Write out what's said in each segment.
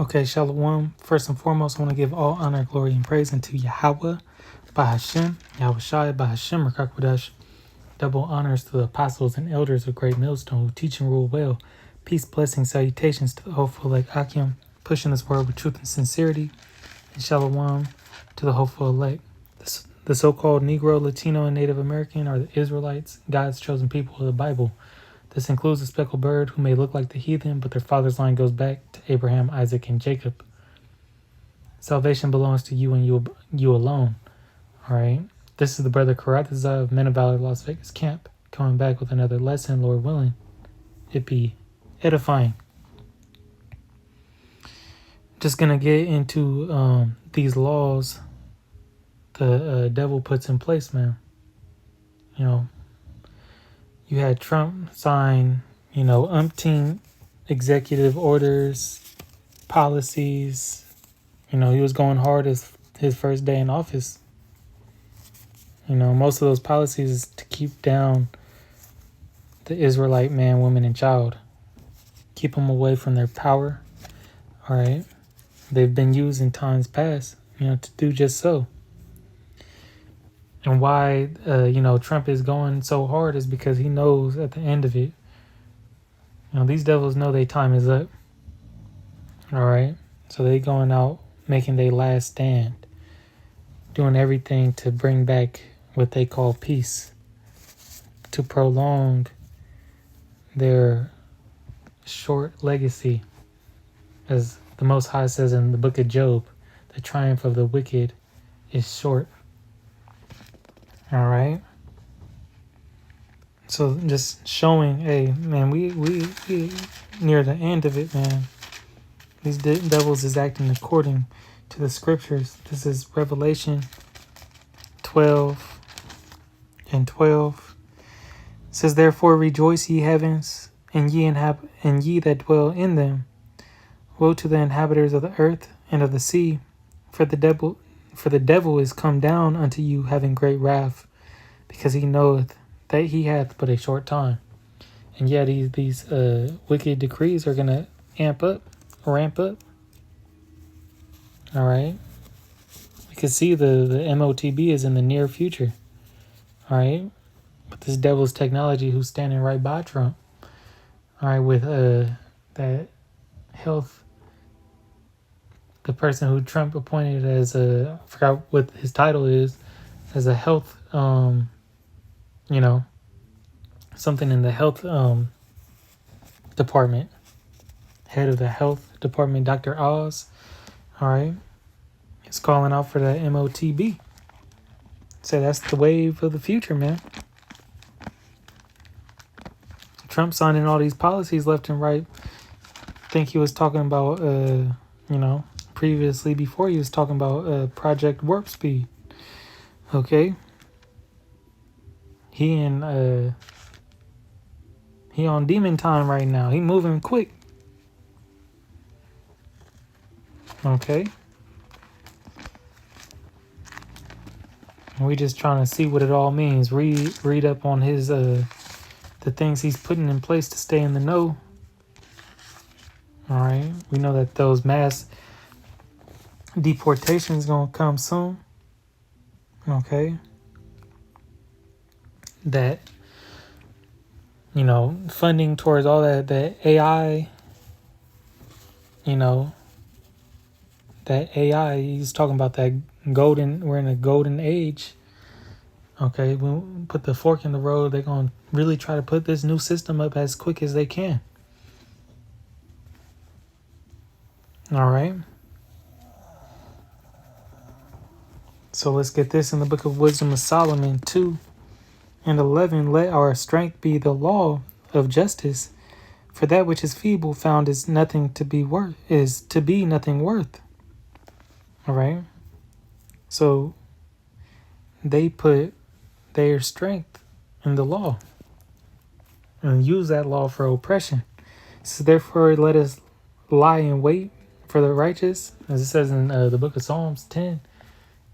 Okay, Shalom. First and foremost, I want to give all honor, glory, and praise unto Yahweh, Bahashem, Yahweh Shai, Bahashem, Rakakwadash. Double honors to the apostles and elders of Great Millstone who teach and rule well. Peace, blessings, salutations to the hopeful elect Akim, pushing this word with truth and sincerity. And Shalom to the hopeful elect. The so-called Negro, Latino, and Native American are the Israelites, God's chosen people of the Bible. This includes the speckled bird who may look like the heathen, but their father's line goes back to Abraham, Isaac, and Jacob. Salvation belongs to you and you alone. All right. This is the brother Karatazah of Men of Valor Las Vegas Camp, coming back with another lesson, Lord willing. It be edifying. Just gonna get into these laws the devil puts in place, man. You know, you had Trump sign, umpteen executive orders, policies. He was going hard his first day in office. Most of those policies is to keep down the Israelite man, woman, and child. Keep them away from their power. All right. They've been used in times past, to do just so. And why, Trump is going so hard is because he knows at the end of it, these devils know their time is up. All right. So they going out making their last stand, doing everything to bring back what they call peace, to prolong their short legacy. As the Most High says in the book of Job, the triumph of the wicked is short. All right. So just showing, hey, man, we near the end of it, man. These devils is acting according to the scriptures. This is Revelation 12 and 12. It says, therefore rejoice, ye heavens, and ye that dwell in them. Woe to the inhabitants of the earth and of the sea, for the devil is come down unto you, having great wrath, because he knoweth that he hath but a short time. And yet these wicked decrees are gonna ramp up. All right. We can see the MOTB is in the near future. All right. But this devil's technology who's standing right by Trump. All right. With that health, the person who Trump appointed as I forgot what his title is, as a health, something in the health department, head of the health department, Dr. Oz. All right. He's calling out for the MOTB. So that's the wave of the future, man. Trump signing all these policies left and right. I think he was talking about, previously before he was talking about Project Warp Speed. Okay. He on demon time right now. He moving quick. Okay. We just trying to see what it all means. Read up on his the things he's putting in place to stay in the know. All right. We know that those mass deportations gonna come soon. Okay. That funding towards all that AI. That AI. He's talking about that golden. We're in a golden age. Okay, we'll put the fork in the road. They're gonna really try to put this new system up as quick as they can. All right. So let's get this in the Book of Wisdom of Solomon 2 and 11. Let our strength be the law of justice, for that which is feeble found is nothing to be worth. Nothing worth. All right. So they put their strength in the law and use that law for oppression. So therefore, let us lie in wait for the righteous, as it says in the book of Psalms 10.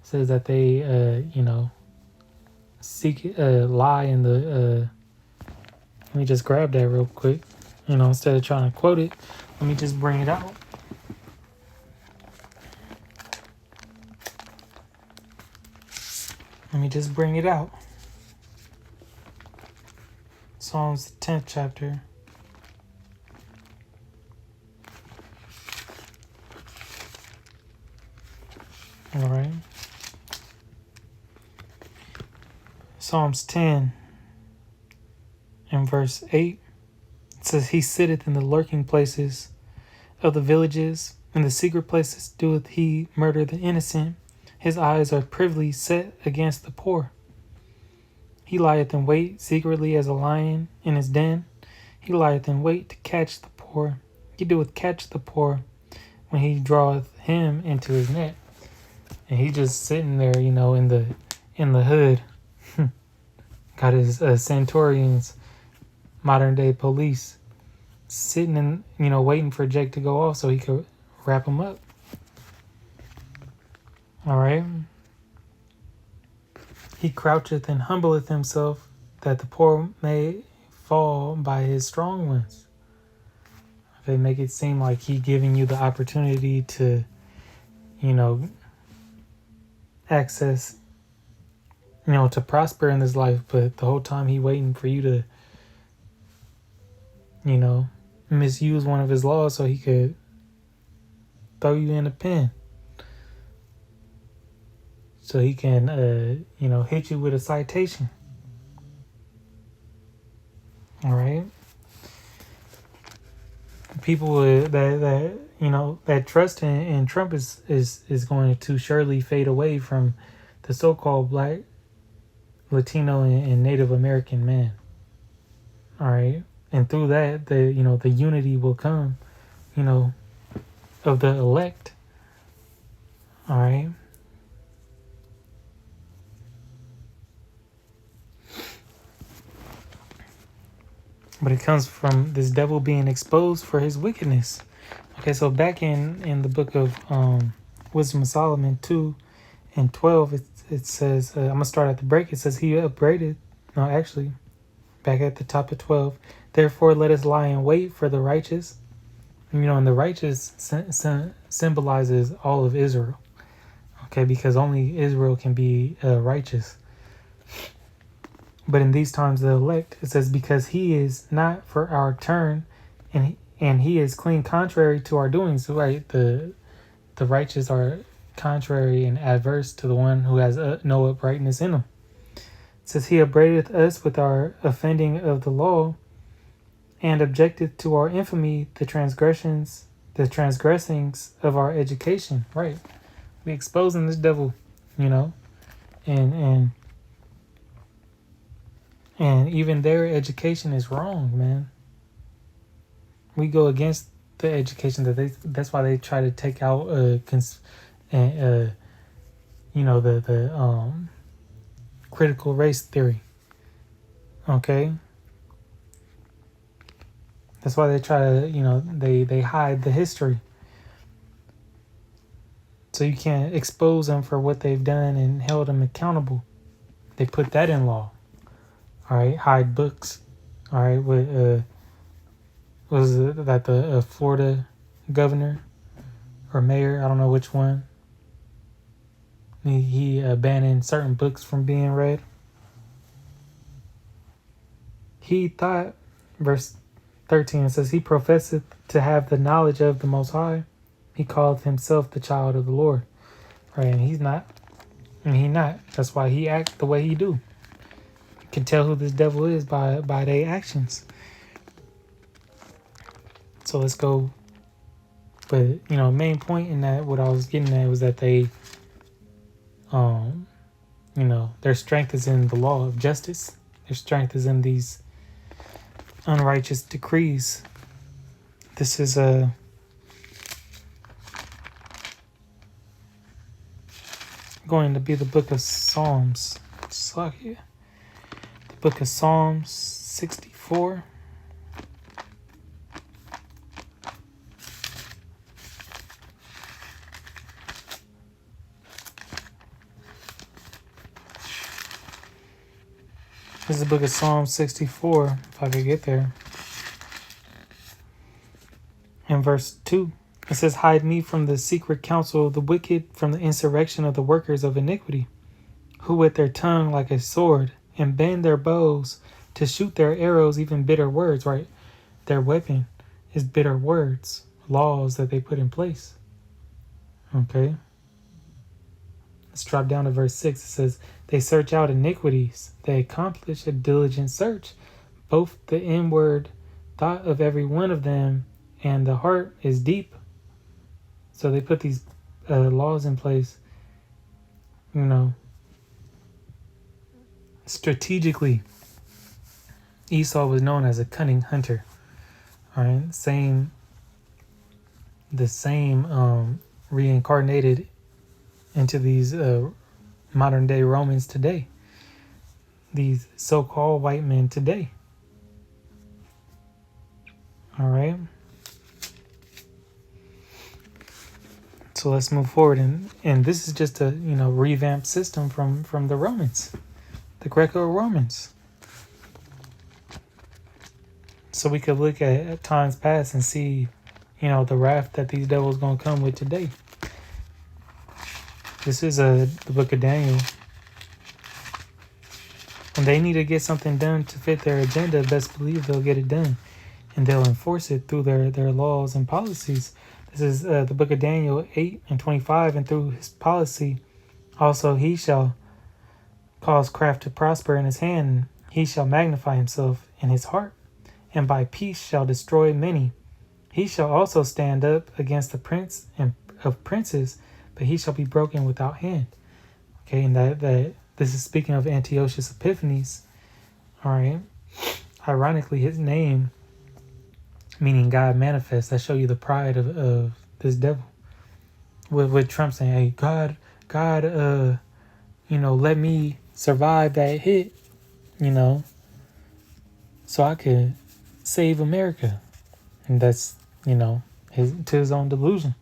It says that they, lie in the. Let me just grab that real quick. Instead of trying to quote it, let me just bring it out. Let me just bring it out. Psalms 10th chapter. All right. Psalms 10 and verse 8. It says, He sitteth in the lurking places of the villages. In the secret places doeth he murder the innocent. His eyes are privily set against the poor. He lieth in wait secretly as a lion in his den. He lieth in wait to catch the poor. He doeth catch the poor when he draweth him into his net. And he just sitting there, in the hood. Got his Centaurians, modern day police, sitting in, waiting for Jake to go off so he could wrap him up. All right. He croucheth and humbleth himself, that the poor may fall by his strong ones. Okay, make it seem like he giving you the opportunity to, access, to prosper in this life, but the whole time he waiting for you to, misuse one of his laws so he could throw you in a pen. So he can, hit you with a citation. All right. People that trust in Trump is going to surely fade away from the so-called Black, Latino, and Native American man. All right. And through that, the unity will come, of the elect. All right. But it comes from this devil being exposed for his wickedness. Okay, so back in the book of Wisdom of Solomon 2:12, it says, I'm going to start at the break. It says, he upbraided, no, actually, back at the top of 12, therefore let us lie in wait for the righteous. And the righteous symbolizes all of Israel. Okay, because only Israel can be righteous. But in these times, the elect, it says, because he is not for our turn, and he is clean contrary to our doings. Right, the righteous are contrary and adverse to the one who has no uprightness in him. It says, he upbraideth us with our offending of the law, and objecteth to our infamy the transgressings of our education. Right, we exposing this devil, and even their education is wrong, man. We go against the education that's why they try to take out the critical race theory. Okay? That's why they try to, they hide the history. So you can't expose them for what they've done and held them accountable. They put that in law. All right, hide books. All right, with was it that the Florida governor or mayor? I don't know which one. He banned certain books from being read. He thought, verse 13 says, he professeth to have the knowledge of the Most High. He calleth himself the child of the Lord. Right, and he's not. And he not. That's why he act the way he do. Can tell who this devil is by their actions. So let's go. But main point in that, what I was getting at was that they, their strength is in the law of justice. Their strength is in these unrighteous decrees. This is going to be the book of Psalms. The book of Psalms 64. This is the book of Psalms 64, if I could get there. In verse 2, it says, hide me from the secret counsel of the wicked, from the insurrection of the workers of iniquity. who with their tongue like a sword, and bend their bows to shoot their arrows, even bitter words, right? Their weapon is bitter words, laws that they put in place. Okay. Let's drop down to verse 6. It says, they search out iniquities. They accomplish a diligent search, both the inward thought of every one of them and the heart is deep. So they put these laws in place, strategically. Esau was known as a cunning hunter. All right, the same reincarnated into these modern day Romans today. These so-called white men today. All right. So let's move forward, and this is just a revamped system from the Romans, the Greco-Romans. So we could look at times past and see, the wrath that these devils gonna come with today. This is the book of Daniel. When they need to get something done to fit their agenda, best believe they'll get it done, and they'll enforce it through their laws and policies. This is the book of Daniel 8:25, and through his policy, also he shall cause craft to prosper in his hand. He shall magnify himself in his heart, and by peace shall destroy many. He shall also stand up against the prince of princes, but he shall be broken without hand. Okay, and that this is speaking of Antiochus Epiphanes. All right. Ironically, his name, meaning God manifest, that show you the pride of this devil. With Trump saying, hey, God, let me survive that hit, so I could save America. And that's, to his own delusion.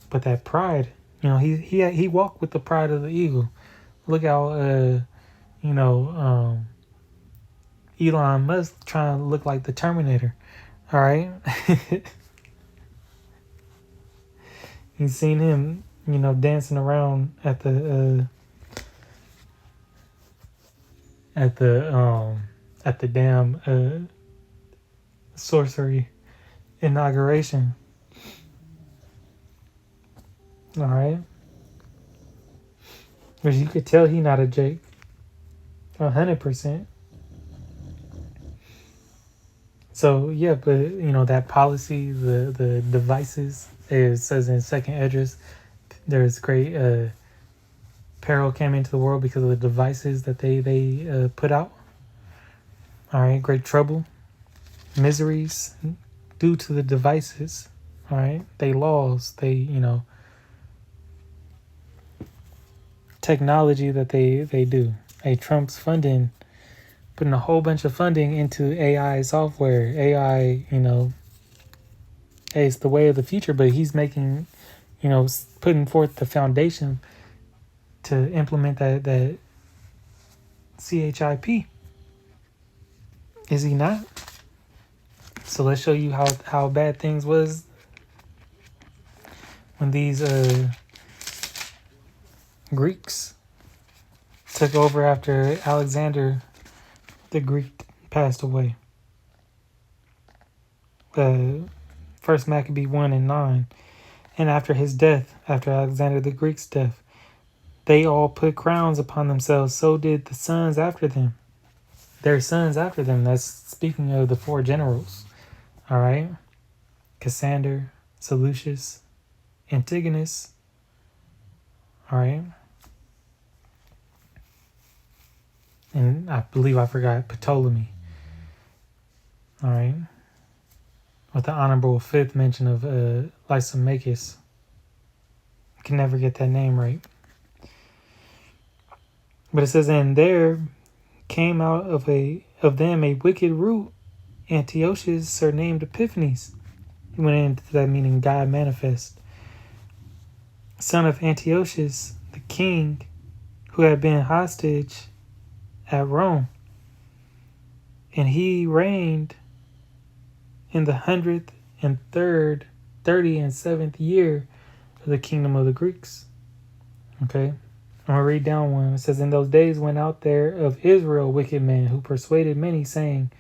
But that pride, he walked with the pride of the eagle. Look how, Elon Musk trying to look like the Terminator. All right. You seen him, dancing around at the damn sorcery inauguration. All right. But you could tell he not a Jake. 100%. So yeah, but that policy, the devices, it says in second Esdras, there's great peril came into the world because of the devices that they put out. All right, great trouble, miseries due to the devices. All right, they laws, they technology that they do. Hey, Trump's funding, putting a whole bunch of funding into AI software. AI, hey, it's the way of the future, but he's making, putting forth the foundation to implement that CHIP. Is he not? So let's show you how bad things was when these Greeks took over after Alexander the Greek passed away. First Maccabee 1:9. And after his death, after Alexander the Greek's death, they all put crowns upon themselves. So did the sons after them. Their sons after them. That's speaking of the four generals. All right. Cassander, Seleucus, Antigonus. All right. And I believe I forgot Ptolemy. All right. With the honorable fifth mention of Lysimachus. I can never get that name right. But it says, and there came out of them a wicked root, Antiochus, surnamed Epiphanes. He went into that meaning God manifest. Son of Antiochus, the king, who had been hostage at Rome. And he reigned in the 103rd, 30th, and 7th year of the kingdom of the Greeks. Okay. I'm going to read down one. It says, in those days went out there of Israel wicked men who persuaded many, saying,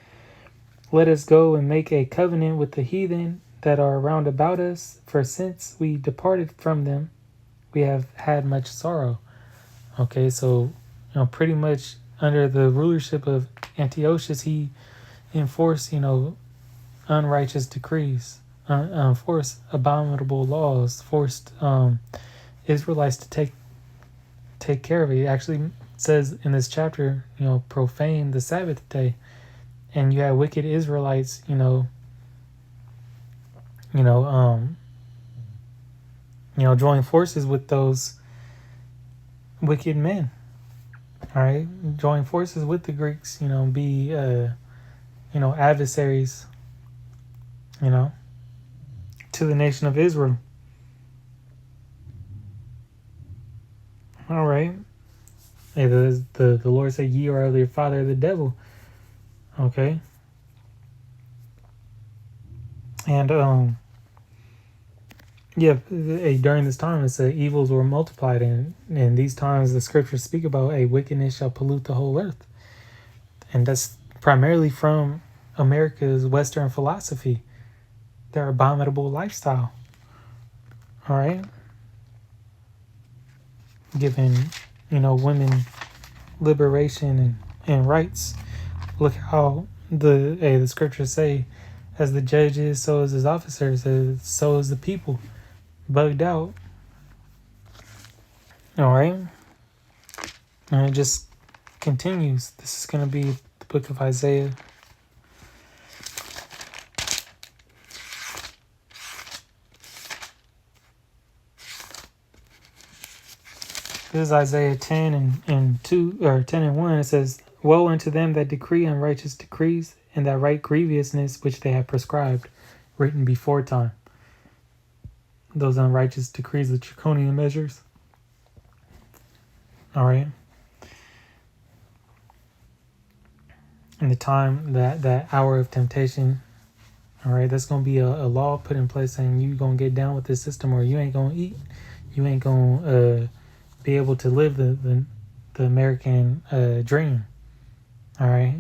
let us go and make a covenant with the heathen that are round about us, for since we departed from them, we have had much sorrow. Okay, so, pretty much under the rulership of Antiochus, he enforced, unrighteous decrees, enforced abominable laws, forced Israelites to take care of it. It actually says in this chapter, profane the Sabbath day. And you have wicked Israelites, join forces with those wicked men. All right, join forces with the Greeks. Be adversaries. To the nation of Israel. All right. Hey, the Lord said, "Ye are the father of the devil." Okay. And during this time, it said evils were multiplied, and in these times, the scriptures speak about a wickedness shall pollute the whole earth, and that's primarily from America's Western philosophy, their abominable lifestyle. All right, giving women liberation and rights. Look how the scriptures say, as the judge is, so is his officers, so is the people. Bugged out. All right, and it just continues. This is going to be the book of Isaiah. This is Isaiah 10 and 2, or 10 and 1. It says, woe unto them that decree unrighteous decrees, and that write grievousness which they have prescribed, written before time. Those unrighteous decrees, the draconian measures. All right. In the time, that hour of temptation, all right, that's going to be a law put in place saying you going to get down with this system, or you ain't going to eat. You ain't going to be able to live the American dream. All right.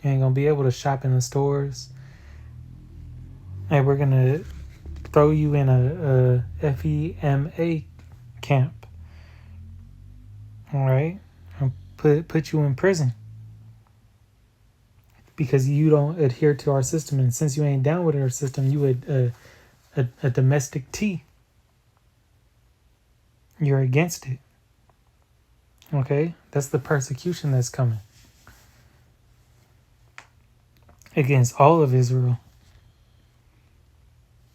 You ain't going to be able to shop in the stores. Hey, we're going to throw you in a FEMA camp. All right. And put you in prison. Because you don't adhere to our system. And since you ain't down with our system, you would a domestic tea. You're against it. Okay? That's the persecution that's coming. Against all of Israel.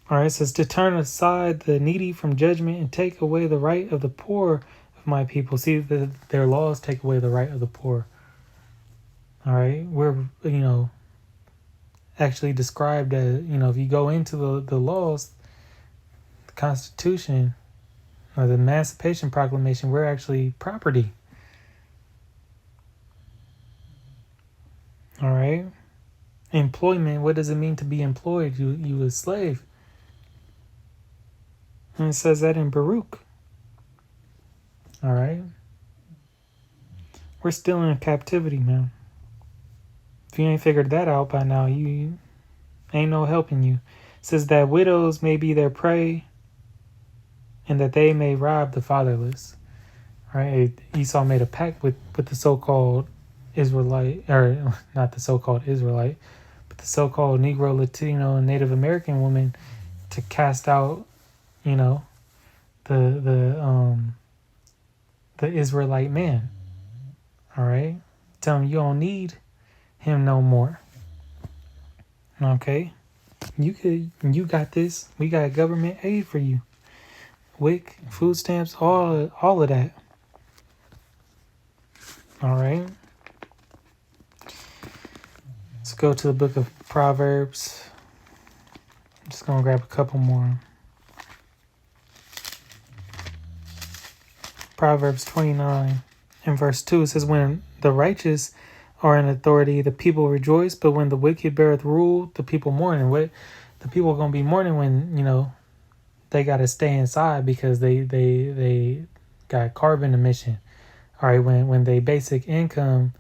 All right, it says, to turn aside the needy from judgment and take away the right of the poor of my people. See, their laws take away the right of the poor. All right, we're, actually described as, if you go into the laws, the Constitution, or the Emancipation Proclamation, we're actually property. All right. Employment, what does it mean to be employed? You a slave. And it says that in Baruch. All right. We're still in captivity, man. If you ain't figured that out by now, you ain't no helping you. It says that widows may be their prey, and that they may rob the fatherless. Right? Esau made a pact with the so-called Israelite, or not the so-called Israelite, but the so-called Negro, Latino, and Native American woman to cast out, the Israelite man. All right? Tell him you don't need him no more. Okay? You got this. We got government aid for you. WIC, food stamps, all of that. All right. Let's go to the book of Proverbs. I'm just going to grab a couple more. Proverbs 29 and verse 2, it says, when the righteous are in authority, the people rejoice, but when the wicked beareth rule, the people mourn. And what the people are going to be mourning when, they got to stay inside because they got carbon emission. All right, when they basic income,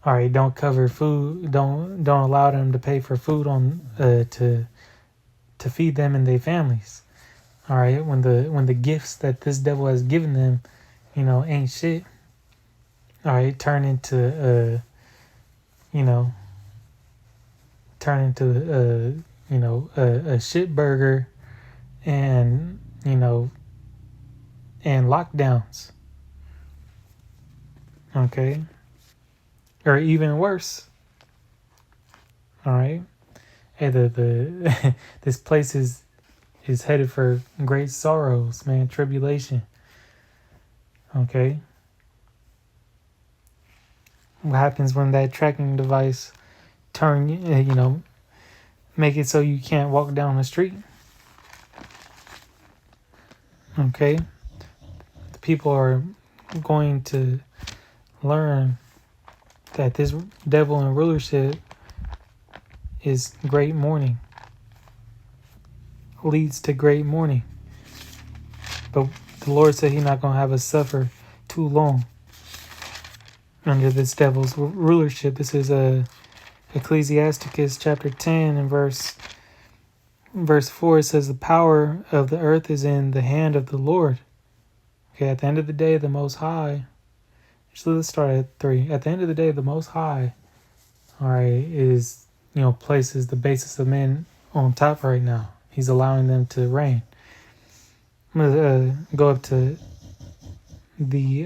all right, don't cover food, don't allow them to pay for food on to feed them and their families. All right, when the gifts that this devil has given them, ain't shit. All right, turn into a shit burger, and and lockdowns. Okay, or even worse. All right, hey, the this place is headed for great sorrows, man, tribulation. Okay, what happens when that tracking device make it so you can't walk down the street? Okay, the people are going to learn that this devil in rulership is great mourning, leads to great mourning. But the Lord said He's not going to have us suffer too long under this devil's rulership. This is Ecclesiasticus chapter 10 and verse 4. It says, the power of the earth is in the hand of the Lord. Okay, at the end of the day, the Most High. Actually, let's start at 3. At the end of the day, the Most High, all right, is, places the basis of men on top right now. He's allowing them to reign. I'm going to go up to the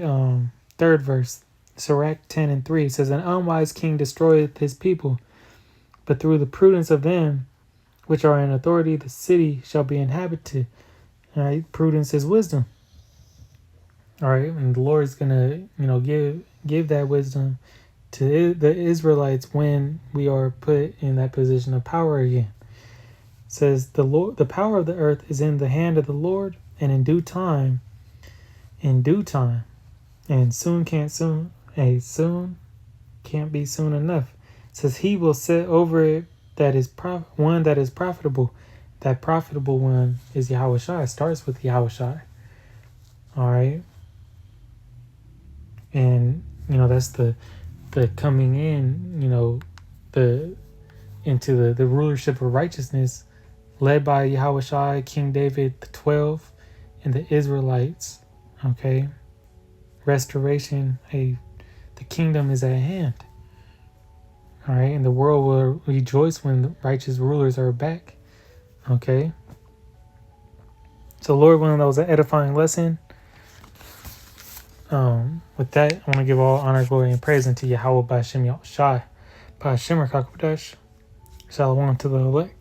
3rd verse. Sirach 10 and 3. It says, an unwise king destroyeth his people, but through the prudence of them which are in authority, the city shall be inhabited. All right, prudence is wisdom. All right, and the Lord is gonna, give that wisdom to the Israelites when we are put in that position of power again. It says the power of the earth is in the hand of the Lord, and in due time, and soon can't be soon enough. It says He will set over it one that is profitable. That profitable one is Yahushua. It starts with Yahushua. All right. And, that's the coming in, into the rulership of righteousness led by Yahushua, King David, the 12, and the Israelites. Okay. Restoration. Hey, the kingdom is at hand. All right. And the world will rejoice when the righteous rulers are back. Okay. So, Lord, willing, that was an edifying lesson. With that, I want to give all honor, glory, and praise unto Yahweh by Hashem Yahushai, by Hashem Rakakudash. Shalom to the elect.